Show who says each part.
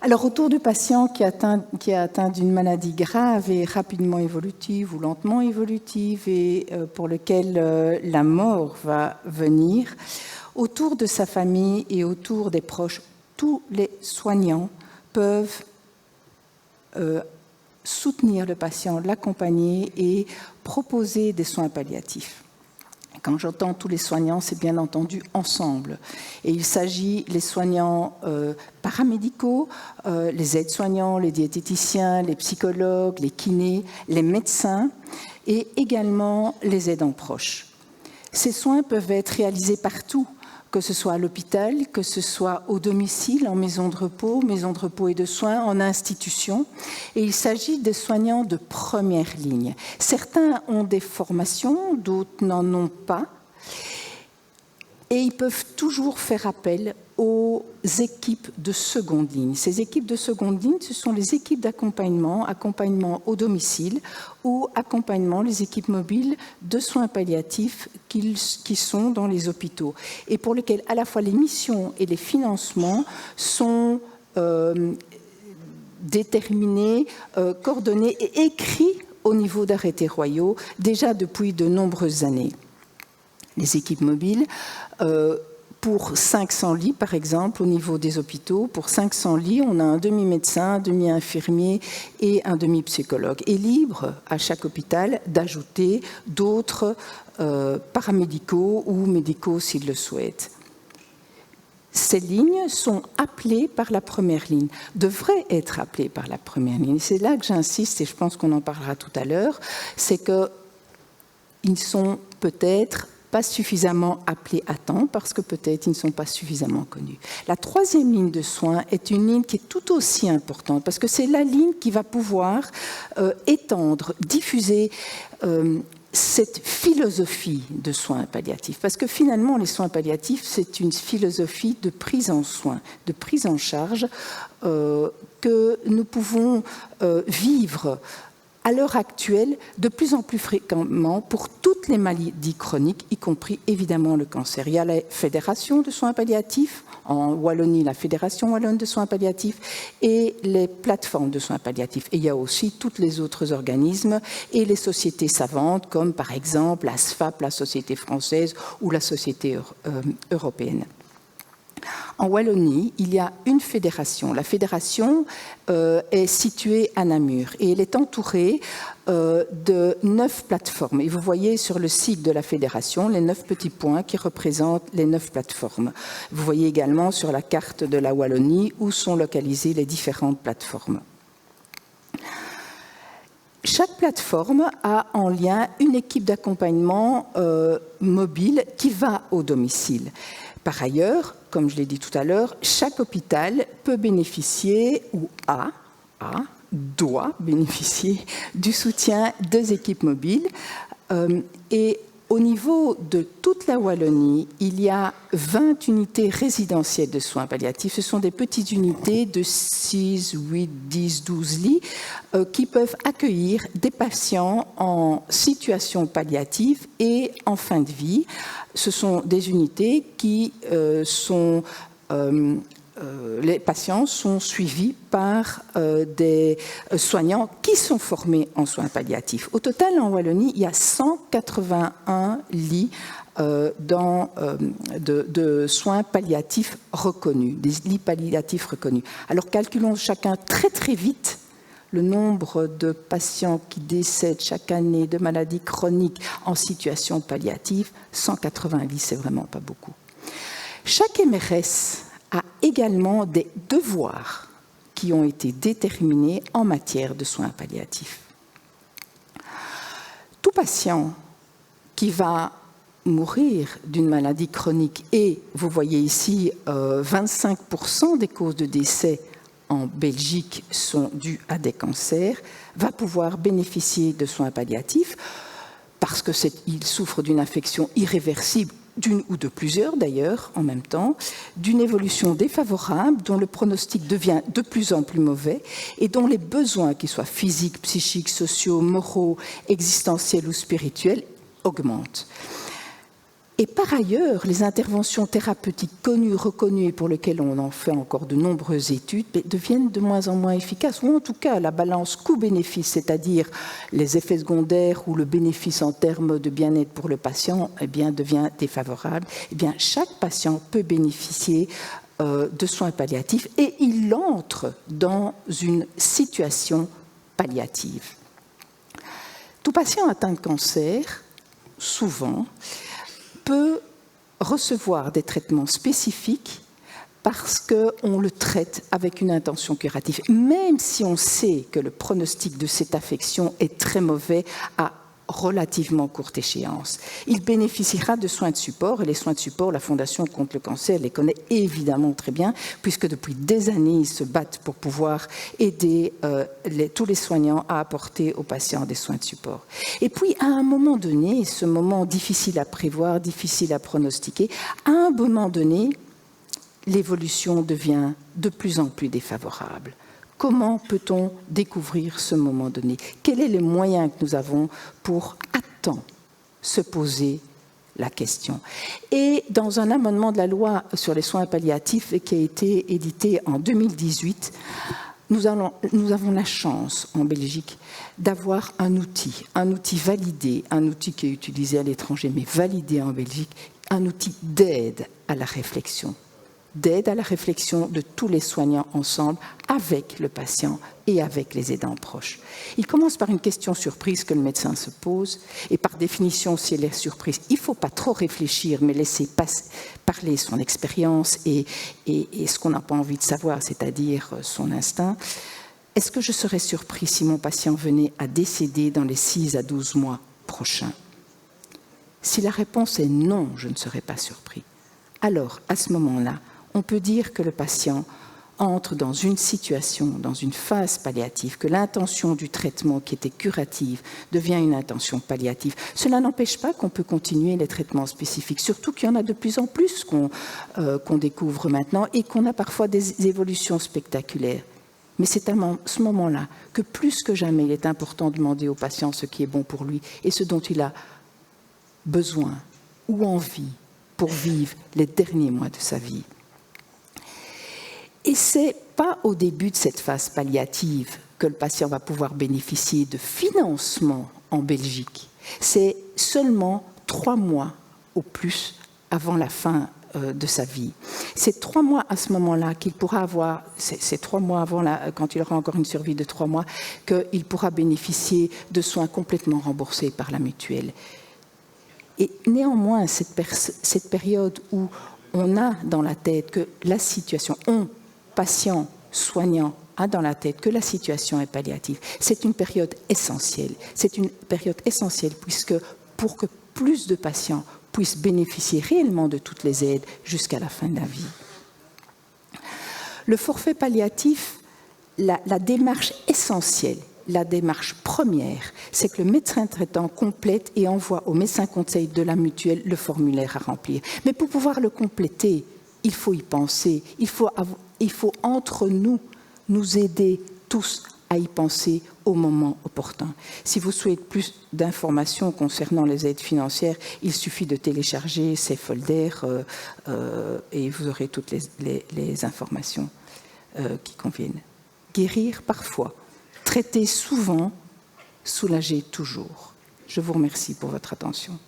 Speaker 1: Alors, autour du patient qui est atteint d'une maladie grave et rapidement évolutive ou lentement évolutive et pour lequel la mort va venir, autour de sa famille et autour des proches, tous les soignants peuvent soutenir le patient, l'accompagner et proposer des soins palliatifs. Quand j'entends tous les soignants, c'est bien entendu ensemble. Et il s'agit les soignants paramédicaux, les aides-soignants, les diététiciens, les psychologues, les kinés, les médecins et également les aidants proches. Ces soins peuvent être réalisés partout, que ce soit à l'hôpital, que ce soit au domicile, en maison de repos et de soins, en institution. Et il s'agit de soignants de première ligne. Certains ont des formations, d'autres n'en ont pas. Et ils peuvent toujours faire appel aux équipes de seconde ligne. Ces équipes de seconde ligne, ce sont les équipes d'accompagnement, accompagnement au domicile ou accompagnement, les équipes mobiles de soins palliatifs qui sont dans les hôpitaux et pour lesquels à la fois les missions et les financements sont déterminés, coordonnés et écrits au niveau d'arrêtés royaux déjà depuis de nombreuses années. Les équipes mobiles, pour 500 lits, par exemple, au niveau des hôpitaux, pour 500 lits, on a un demi-médecin, un demi-infirmier et un demi-psychologue. Et libre à chaque hôpital d'ajouter d'autres paramédicaux ou médicaux s'ils le souhaitent. Ces lignes sont appelées par la première ligne, devraient être appelées par la première ligne. C'est là que j'insiste, et je pense qu'on en parlera tout à l'heure, c'est qu'ils sont peut-être pas suffisamment appelés à temps parce que peut-être ils ne sont pas suffisamment connus. La troisième ligne de soins est une ligne qui est tout aussi importante parce que c'est la ligne qui va pouvoir étendre, diffuser cette philosophie de soins palliatifs. Parce que finalement, les soins palliatifs, c'est une philosophie de prise en soin, de prise en charge que nous pouvons vivre à l'heure actuelle, de plus en plus fréquemment pour toutes les maladies chroniques, y compris évidemment le cancer. Il y a la Fédération de soins palliatifs, en Wallonie, la Fédération wallonne de soins palliatifs, et les plateformes de soins palliatifs. Et il y a aussi tous les autres organismes et les sociétés savantes, comme par exemple la SFAP, la Société française ou la Société européenne. En Wallonie, il y a une fédération. La fédération est située à Namur et elle est entourée de 9 plateformes. Et vous voyez sur le site de la fédération les 9 petits points qui représentent les 9 plateformes. Vous voyez également sur la carte de la Wallonie où sont localisées les différentes plateformes. Chaque plateforme a en lien une équipe d'accompagnement mobile qui va au domicile. Par ailleurs, comme je l'ai dit tout à l'heure, chaque hôpital peut bénéficier ou doit bénéficier du soutien des équipes mobiles. Et au niveau de toute la Wallonie, il y a 20 unités résidentielles de soins palliatifs. Ce sont des petites unités de 6, 8, 10, 12 lits qui peuvent accueillir des patients en situation palliative et en fin de vie. Ce sont des unités qui les patients sont suivis par des soignants qui sont formés en soins palliatifs. Au total, en Wallonie, il y a 181 lits de soins palliatifs reconnus, des lits palliatifs reconnus. Alors calculons chacun très très vite le nombre de patients qui décèdent chaque année de maladies chroniques en situation palliative. 180 lits, c'est vraiment pas beaucoup. Chaque MRS a également des devoirs qui ont été déterminés en matière de soins palliatifs. Tout patient qui va mourir d'une maladie chronique, et vous voyez ici 25% des causes de décès en Belgique sont dues à des cancers, va pouvoir bénéficier de soins palliatifs parce qu'il souffre d'une infection irréversible, d'une ou de plusieurs d'ailleurs en même temps, d'une évolution défavorable dont le pronostic devient de plus en plus mauvais et dont les besoins, qu'ils soient physiques, psychiques, sociaux, moraux, existentiels ou spirituels, augmentent. Et par ailleurs, les interventions thérapeutiques connues, reconnues et pour lesquelles on en fait encore de nombreuses études, deviennent de moins en moins efficaces, ou en tout cas la balance coût-bénéfice, c'est-à-dire les effets secondaires ou le bénéfice en termes de bien-être pour le patient, eh bien, devient défavorable. Eh bien, chaque patient peut bénéficier de soins palliatifs et il entre dans une situation palliative. Tout patient atteint de cancer, souvent, peut recevoir des traitements spécifiques parce qu'on le traite avec une intention curative, même si on sait que le pronostic de cette affection est très mauvais à relativement courte échéance. Il bénéficiera de soins de support, et les soins de support, la Fondation contre le cancer les connaît évidemment très bien, puisque depuis des années, ils se battent pour pouvoir aider tous les soignants à apporter aux patients des soins de support. Et puis, à un moment donné, ce moment difficile à prévoir, difficile à pronostiquer, à un moment donné, l'évolution devient de plus en plus défavorable. Comment peut-on découvrir ce moment donné? Quels sont les moyens que nous avons pour, à temps, se poser la question? Et dans un amendement de la loi sur les soins palliatifs qui a été édité en 2018, nous avons la chance en Belgique d'avoir un outil validé, un outil qui est utilisé à l'étranger mais validé en Belgique, un outil d'aide à la réflexion. D'aide à la réflexion de tous les soignants ensemble, avec le patient et avec les aidants proches. Il commence par une question surprise que le médecin se pose, et par définition, si elle est surprise, il ne faut pas trop réfléchir, mais laisser parler son expérience et ce qu'on n'a pas envie de savoir, c'est-à-dire son instinct. Est-ce que je serais surpris si mon patient venait à décéder dans les 6 à 12 mois prochains? Si la réponse est non, je ne serais pas surpris. Alors, à ce moment-là, on peut dire que le patient entre dans une situation, dans une phase palliative, que l'intention du traitement qui était curative devient une intention palliative. Cela n'empêche pas qu'on peut continuer les traitements spécifiques, surtout qu'il y en a de plus en plus qu'on découvre maintenant et qu'on a parfois des évolutions spectaculaires. Mais c'est à ce moment-là que plus que jamais, il est important de demander au patient ce qui est bon pour lui et ce dont il a besoin ou envie pour vivre les derniers mois de sa vie. Et ce n'est pas au début de cette phase palliative que le patient va pouvoir bénéficier de financement en Belgique. C'est seulement 3 mois au plus avant la fin de sa vie. C'est 3 mois à ce moment-là qu'il pourra avoir, c'est 3 mois avant, quand il aura encore une survie de 3 mois, qu'il pourra bénéficier de soins complètement remboursés par la mutuelle. Et néanmoins, cette période où on a dans la tête que la situation, patient, soignant, a dans la tête que la situation est palliative, c'est une période essentielle. C'est une période essentielle puisque pour que plus de patients puissent bénéficier réellement de toutes les aides jusqu'à la fin de la vie. Le forfait palliatif, la démarche essentielle, la démarche première, c'est que le médecin traitant complète et envoie au médecin conseil de la mutuelle le formulaire à remplir. Mais pour pouvoir le compléter, il faut y penser. Il faut entre nous aider tous à y penser au moment opportun. Si vous souhaitez plus d'informations concernant les aides financières, il suffit de télécharger ces folders et vous aurez toutes les informations qui conviennent. Guérir parfois. Traiter souvent, soulager toujours. Je vous remercie pour votre attention.